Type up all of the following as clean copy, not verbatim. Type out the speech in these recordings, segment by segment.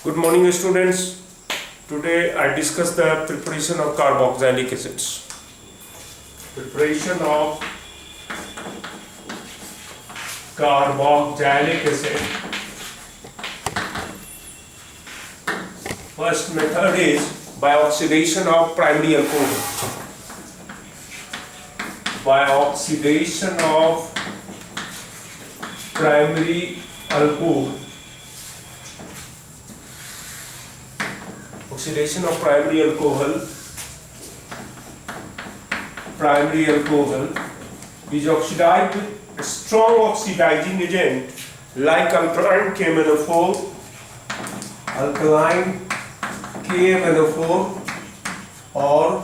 Good morning, students. Today I discuss the preparation of carboxylic acids. Preparation of carboxylic acid. First method is by oxidation of primary alcohol. By oxidation of primary alcohol. Oxidation of primary alcohol is oxidized with a strong oxidizing agent like alkaline KMnO4 or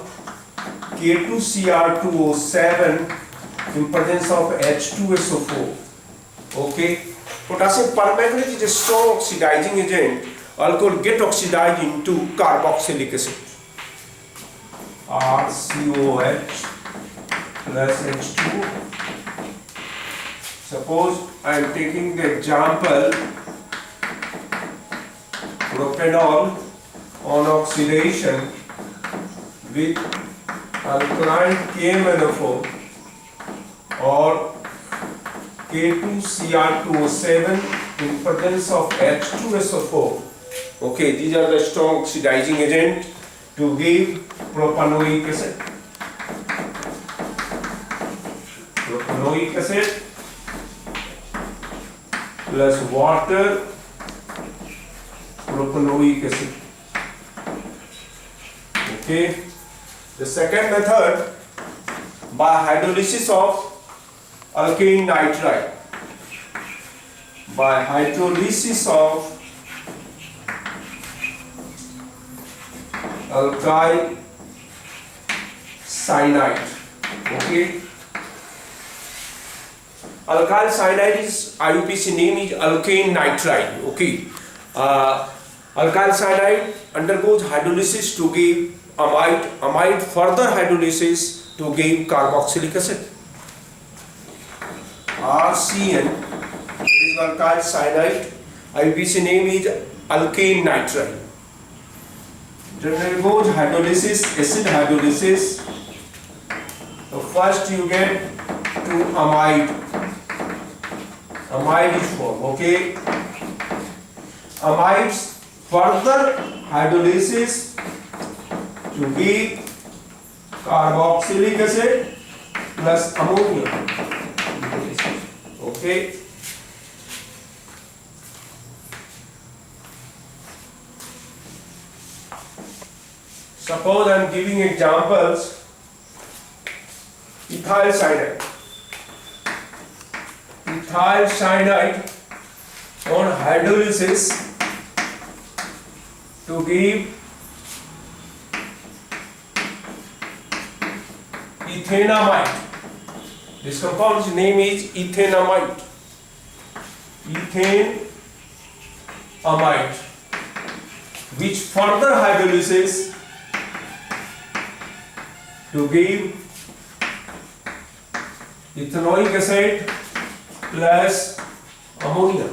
K2Cr2O7 in presence of H2SO4. Okay, potassium permanganate is a strong oxidizing agent. Alcohol get oxidized into carboxylic acid, RCOH plus H2. Suppose I am taking the example propanol on oxidation with alkaline KMnO4 or K2Cr2O7 in presence of H2SO4. Okay, these are the strong oxidizing agent to give propanoic acid. Propanoic acid plus water, propanoic acid. Okay, the second method by hydrolysis of alkane nitride. By hydrolysis of alkyl cyanide. Okay, alkyl cyanide is IUPAC name is alkane nitride. Okay, alkyl cyanide undergoes hydrolysis to give amide further hydrolysis to give carboxylic acid. RCN is alkyl cyanide. IUPAC name is alkane nitride. Undergoes hydrolysis, acid hydrolysis. So first you get to amide. Amide is formed. Okay. Amides further hydrolysis to give carboxylic acid plus ammonia. Okay. Suppose I am giving examples. Ethyl cyanide. Ethyl cyanide on hydrolysis to give ethanamide. This compound's name is ethanamide. Ethanamide, which further hydrolysis to give ethanoic acid plus ammonia.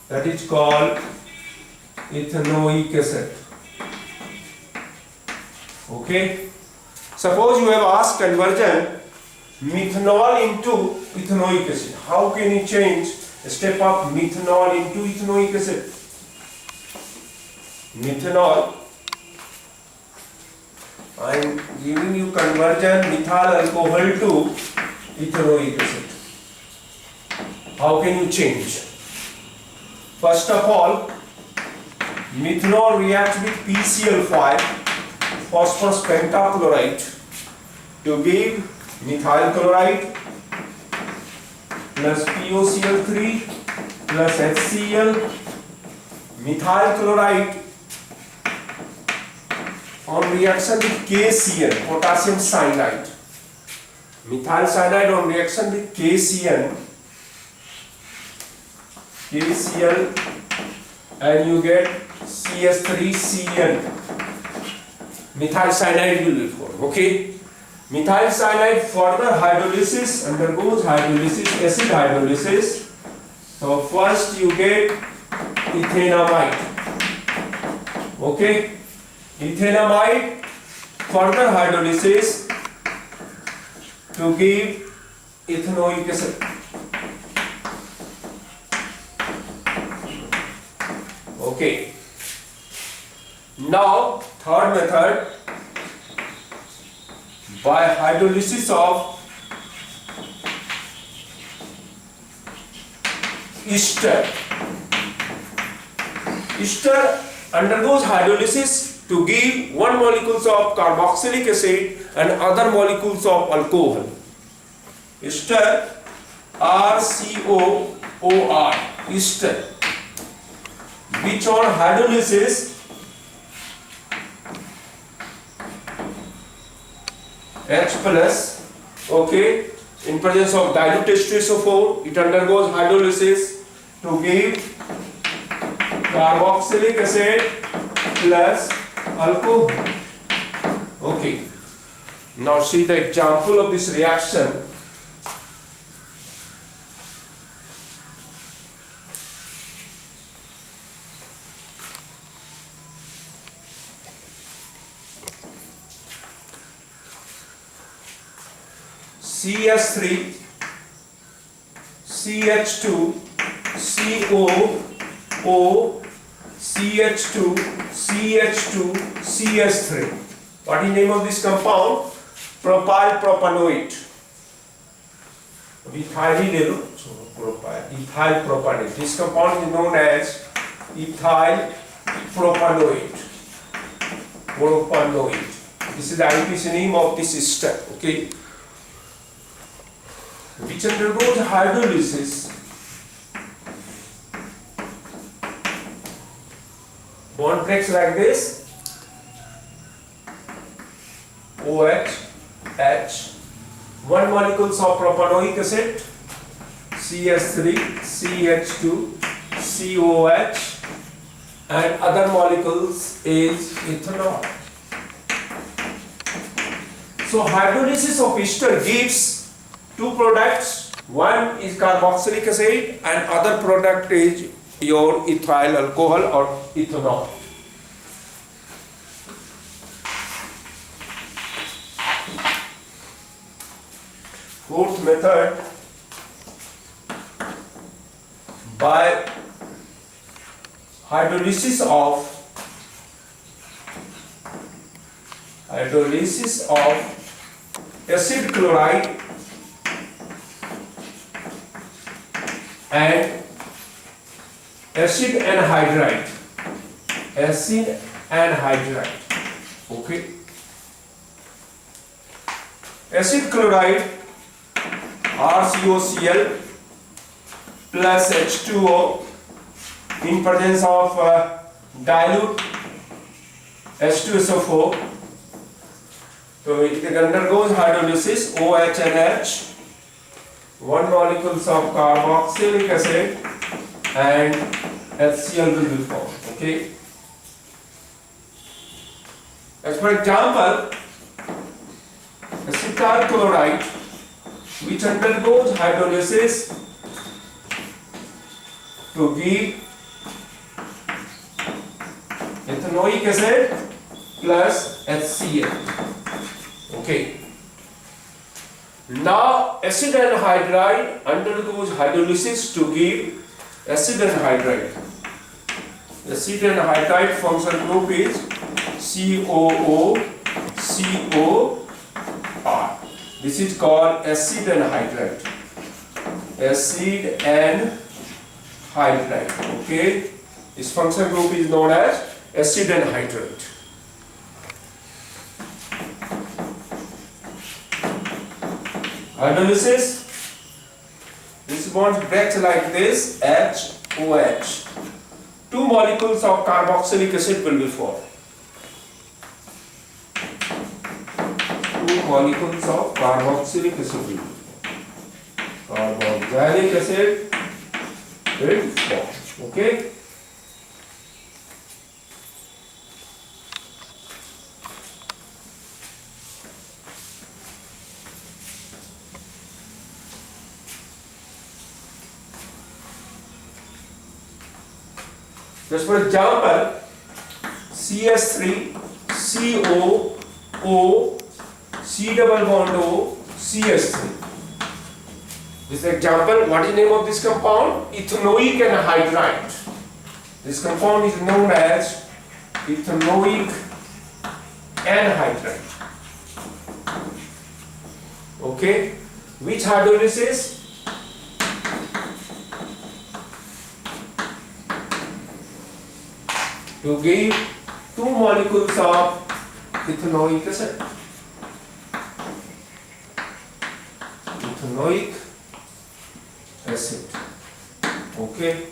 That is called ethanoic acid. Okay. Suppose you have asked conversion methanol into ethanoic acid. How can you change a step of methanol into ethanoic acid? Methanol, I am giving you conversion methyl alcohol to ethanoic acid. How can you change? First of all, methanol reacts with PCl5, phosphorus pentachloride, to give methyl chloride plus POCl3 plus HCl. Methyl chloride on reaction with KCN, potassium cyanide. Methyl cyanide on reaction with KCl, and you get CS3Cn. Methyl cyanide will be formed. Okay. Methyl cyanide further hydrolysis undergoes hydrolysis, acid hydrolysis. So first you get ethanamide. Okay, ethanamide further hydrolysis to give ethanoic acid. Okay, now third method, by hydrolysis of ester. Ester undergoes hydrolysis to give one molecules of carboxylic acid and other molecules of alcohol. Ester, RCOOR, ester, which on hydrolysis H plus, okay, in presence of dilute H2SO4, it undergoes hydrolysis to give carboxylic acid plus alcohol. Okay, now see the example of this reaction. CH3 CH2 COO CH2 CH2 CH3. What is the name of this compound? Propyl propanoate. Ethyl propanoate. This compound is known as ethyl propanoate. This is the IUPAC name of this ester. Okay, which undergoes hydrolysis bond breaks like this, OH, H, one molecules of propanoic acid, CH3, CH2, COH, and other molecules is ethanol. So hydrolysis of ester gives two products. One is carboxylic acid and other product is your ethyl alcohol or ethanol. Fourth method, by hydrolysis of acid chloride and acid anhydride. Okay, acid chloride RCOCl plus H2O in presence of dilute H2SO4. So it undergoes hydrolysis, OH and H, one molecules of carboxylic acid and HCl will be formed. Okay. As for example, acetyl chloride, which undergoes hydrolysis to give ethanoic acid plus HCl. Okay. Now acid anhydride undergoes hydrolysis to give acid anhydride. Acid anhydride function group is COOCOR. This is called acid anhydride. Okay. This function group is known as acid anhydride. Hydrolysis, this bond breaks like this, HOH. Two molecules of carboxylic acid will be formed. Two molecules of carboxylic acid will be formed. Carboxylic acid will form. Okay. Just for example, CS3 COO C double bond O CS3. This example, what is the name of this compound? Ethanoic anhydride. This compound is known as ethanoic anhydride. Okay, which hydrolysis? To give two molecules of ethanoic acid. Ethanoic acid. Okay.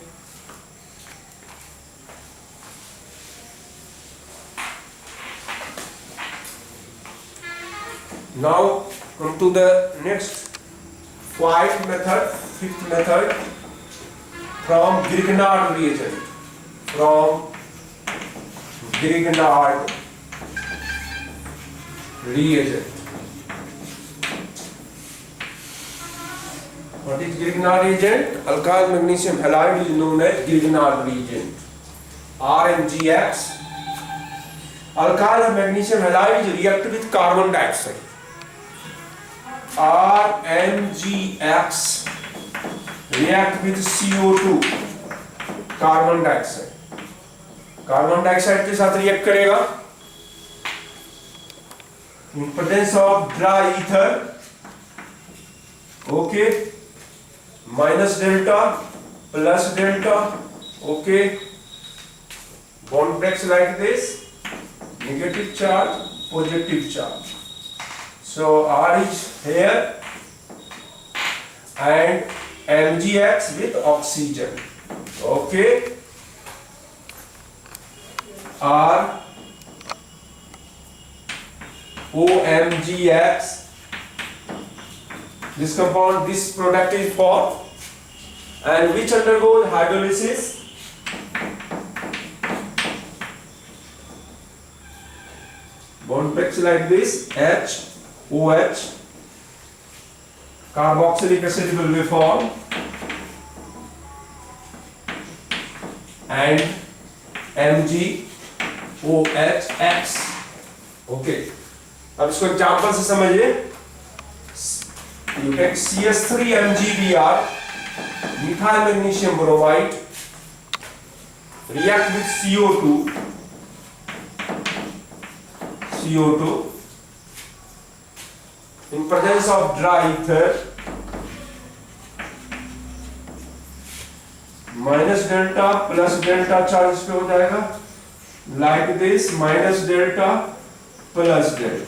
Now come to the next fifth method from Grignard reagent. From Grignard reagent. What is Grignard reagent? Alkyl magnesium halide is known as Grignard reagent. RMGX. Alkyl magnesium halide react with carbon dioxide. RMGX react with CO2 carbon dioxide. Carbon dioxide के साथ react करेगा in presence of dry ether. Okay, minus delta plus delta. Okay, bond breaks like this, negative charge positive charge. So R is here and MgX with oxygen. Okay, R OMgX. This compound, this product is formed and which undergoes hydrolysis. Bond breaks like this, H OH, carboxylic acid will be formed and MgOHX. Okay, अब इसको example से समझिए. You take CS3 MgBr, methyl magnesium bromide, react with CO2 in presence of dry ether. Minus delta plus delta charge पे हो जाएगा like this, minus delta plus delta.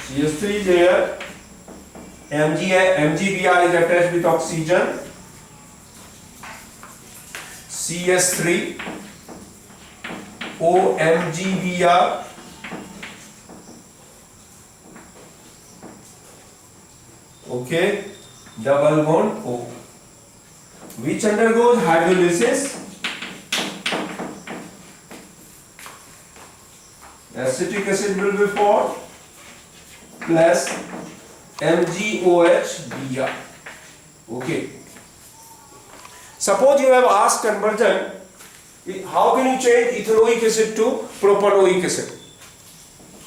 CS3 there, MgBr is attached with oxygen. CS3 OMgBr. Okay, double bond O, which undergoes hydrolysis. Acetic acid will be formed plus MgOHBr. Okay. Suppose you have asked conversion, how can you change ethanoic acid to propanoic acid?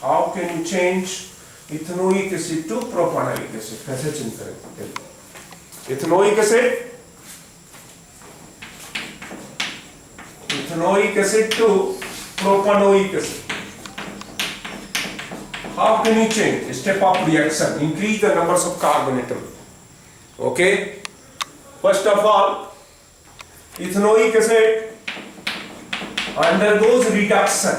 How can you change ethanoic acid to propanoic acid? कैसे change करें? Ethanoic acid to propanoic acid. How can you change? Step up reaction, increase the numbers of carbon atoms. Okay. First of all, ethanoic acid undergoes reduction.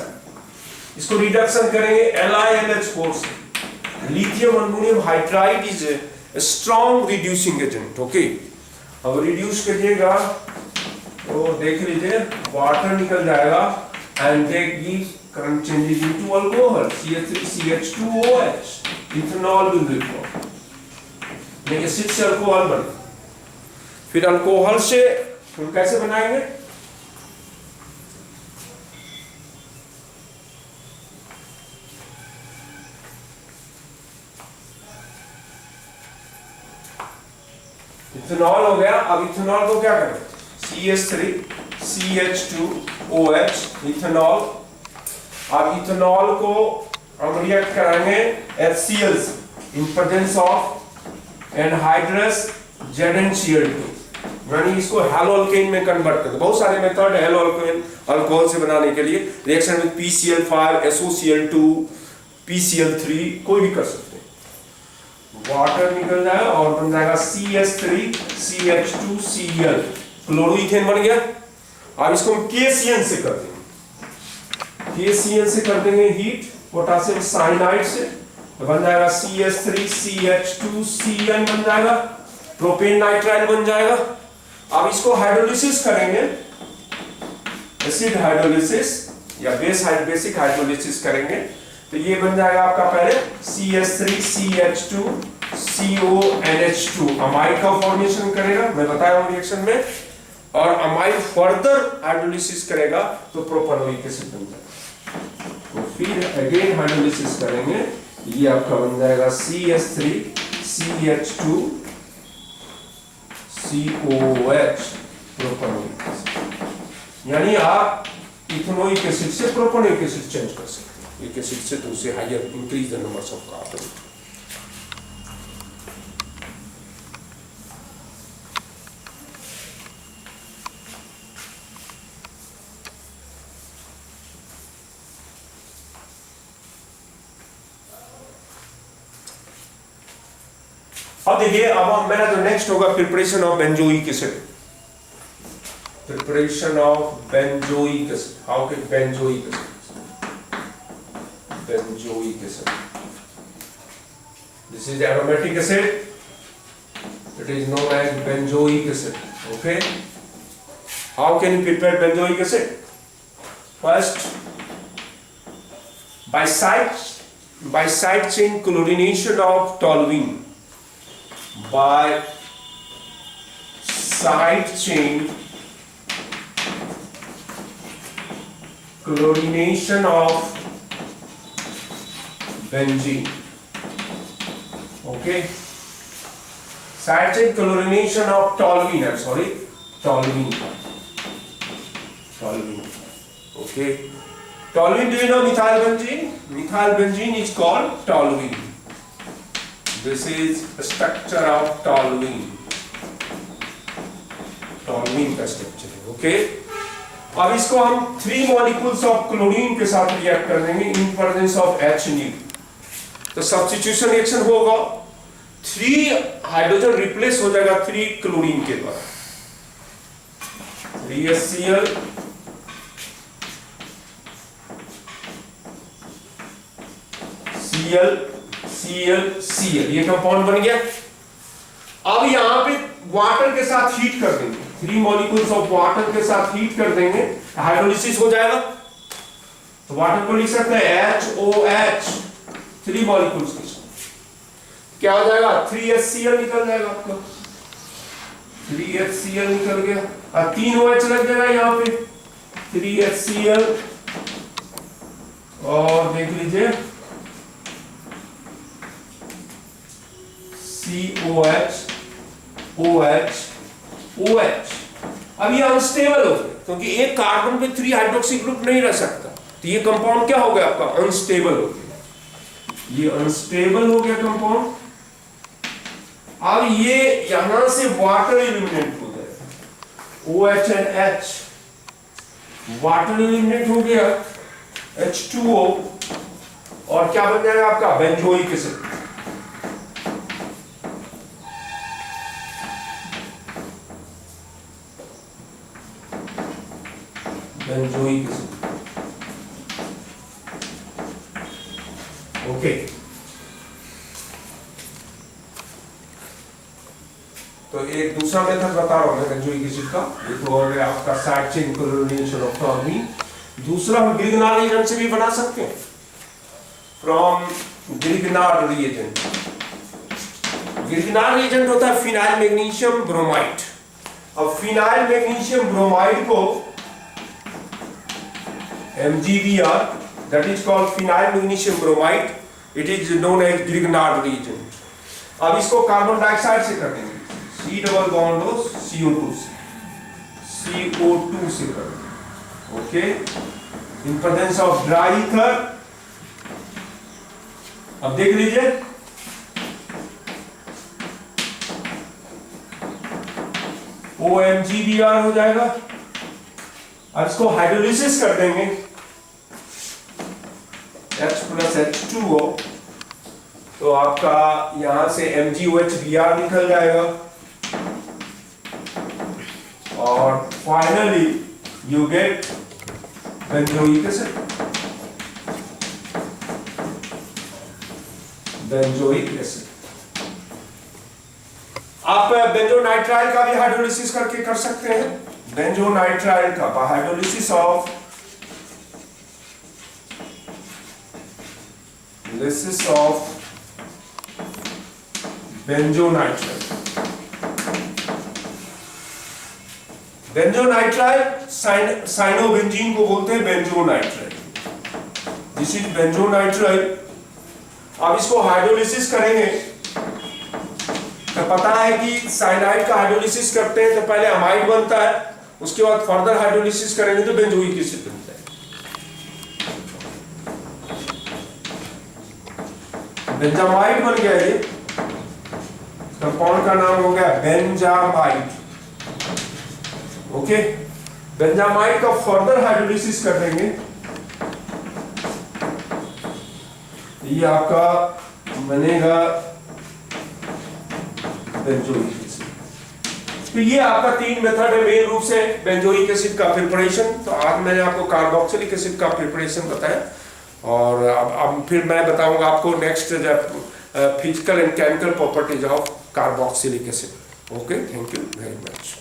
इसको reduction करेंगे LiNH4 से. Lithium ammonium hydride is a strong reducing agent. Okay. अब reduce करिएगा तो देख लीजिए water निकल जाएगा and they give current changes into alcohol, CH3CH2OH. ethanol will be formed. ये एसिड से अल्कोहल बने. फिर अल्कोहल से हम कैसे बनाएंगे? इथेनॉल हो गया. अब इथेनॉल को क्या करें? CH3CH2OH इथेनॉल अब इथेनॉल को हम रिएक्ट कराएंगे HCl से इन प्रेजेंस ऑफ एनहाइड्रस ZnCl2, यानी इसको हैलोअल्केन में कन्वर्ट करते। बहुत सारे मेथड है हैलोअल्केन अल्कोहल से बनाने के लिए, reaction with PCl5 SOCl2 PCl3 कोई भी कर सकते हैं। वाटर निकल जाएगा और बन जाएगा CH3 CH2Cl, क्लोरोइथेन बन गया। अब इसको हम KCN से कर देंगे, KCN से कर देंगे हीट पोटेशियम साइनाइड से, तो बन जाएगा CH3 CH2Cl बन जाएगा, प्रोपेन नाइट्राइल बन जाएगा। अब इसको हाइड्रोलिसिस करेंगे, एसिड हाइड्रोलिसिस या बेसिक हाइड्रोलिसिस करेंगे, तो ये बन जाएगा आपका पहले CH3 CH2 CONH2 अमाइड का फॉर्मेशन करेगा, मैं बताया हूं रिएक्शन में, और अमाइड फर्दर हाइड्रोलिसिस करेगा तो प्रोपेनोइक एसिड बन जाएगा। तो फिर अगेन हाइड्रोलिसिस करेंगे, ये आपका बन जाएगा CH3 CH2 COH propanoic acid. यानी आप इथेनोइक एसिड से प्रोपेनोइक एसिड चेंज कर सकते हैं, एक एसिड से दूसरे higher increase the numbers of carbon. अब देखिए, अब मेरा जो नेक्स्ट होगा preparation of benzoic acid, preparation of benzoic acid. How can benzoic acid, this is aromatic acid, it is known as benzoic acid. Okay, how can you prepare benzoic acid? First, by side chain chlorination of toluene, by side chain chlorination of benzene. Okay, side chain chlorination of toluene, I'm sorry, toluene. Okay, toluene, do you know methyl benzene? Methyl benzene is called toluene. This is the structure of toluene, toluene का structure है। Okay, अब इसको हम 3 molecules of chlorine के साथ react कर देंगे इन presence of HNO, तो सब्स्टिट्यूशन रिएक्शन होगा, 3 हाइड्रोजन रिप्लेस हो जाएगा 3 क्लोरीन के द्वारा, 3HCl Cl, ये कंपाउंड बन गया। अब यहां पे वाटर के साथ हीट कर देंगे, 3 मॉलिक्यूल्स ऑफ वाटर के साथ हीट कर देंगे, हाइड्रोलिसिस हो जाएगा। तो वाटर को लिख सकते हैं HOH, 3 मॉलिक्यूल्स के साथ क्या हो जाएगा, 3HCl निकल जाएगा आपका, 3HCl निकल गया, और 3 OH लग जाएगा यहाँ पे, 3HCl, और देख लीजिए COH OH OH। अब ये अनस्टेबल हो गया, क्योंकि एक कार्बन पे 3 हाइड्रोक्सी ग्रुप नहीं रह सकता, तो ये कंपाउंड क्या हो गया आपका, अनस्टेबल हो गया, ये अनस्टेबल हो गया कंपाउंड। अब ये यहां से वाटर एलिमिनेट हो जाएगा, OH and H, water eliminate हो गया, H2O, और क्या बन जाएगा आपका, benzoic acid. Benzoic acid. Okay, तो एक दूसरा मेथड बता रहा हूं मैं बेंजोइक एसिड का, ये तो हो गया आपका side chain chlorination of toluene. दूसरा हम ग्रिग्नार्ड रिएजेंट से भी बना सकते हैं, from Grignard reagent. Grignard reagent होता है फिनाइल मैग्नीशियम ब्रोमाइड। अब फिनाइल मैग्नीशियम ब्रोमाइड को MgBr, that is called phenyl magnesium bromide, it is known as Grignard reagent। अब इसको कार्बन डाइऑक्साइड से कर देंगे, C डबल बॉन्ड हो CO2 से, CO2 से कर देंगे। Okay, in presence of dry ether. अब देख लीजिए, OMgBr हो जाएगा। अब इसको हाइड्रोलिसिस कर देंगे, H प्लस H2O, तो आपका यहां से MgOHBr निकल जाएगा और finally you get benzoic acid. Benzoic acid. आप बेंजोनाइट्राइल का भी हाइड्रोलिसिस करके कर सकते हैं। बेंजोनाइट्राइल का हाइड्रोलिसिस ऑफ बेंजोनाइट्राइल। बेंजोनाइट्राइल साइनोबेंजीन को बोलते हैं बेंजोनाइट्राइल। This is बेंजोनाइट्राइल। अब इसको हाइड्रोलिसिस करेंगे तो पता है कि साइनाइड का हाइड्रोलिसिस करते हैं तो पहले अमाइड बनता है, उसके बाद फर्दर हाइड्रोलिसिस करेंगे तो बेंजोइक एसिड बनता है। बेंजामाइड बन गया, ये कंपाउंड का नाम हो गया बेंजामाइड। ओके, बेंजामाइड का फर्दर हाइड्रोलिसिस कर देंगे, ये आपका बनेगा बेंजोइक एसिड। तो ये आपका 3 मेथड है मेन रूप से बेंजोइक एसिड का प्रिपरेशन। तो आज मैंने आपको कार्बोक्सिलिक एसिड का प्रिपरेशन बताया और अब फिर मैं बताऊंगा आपको next physical and chemical properties of carboxylic acid. Okay, thank you very much.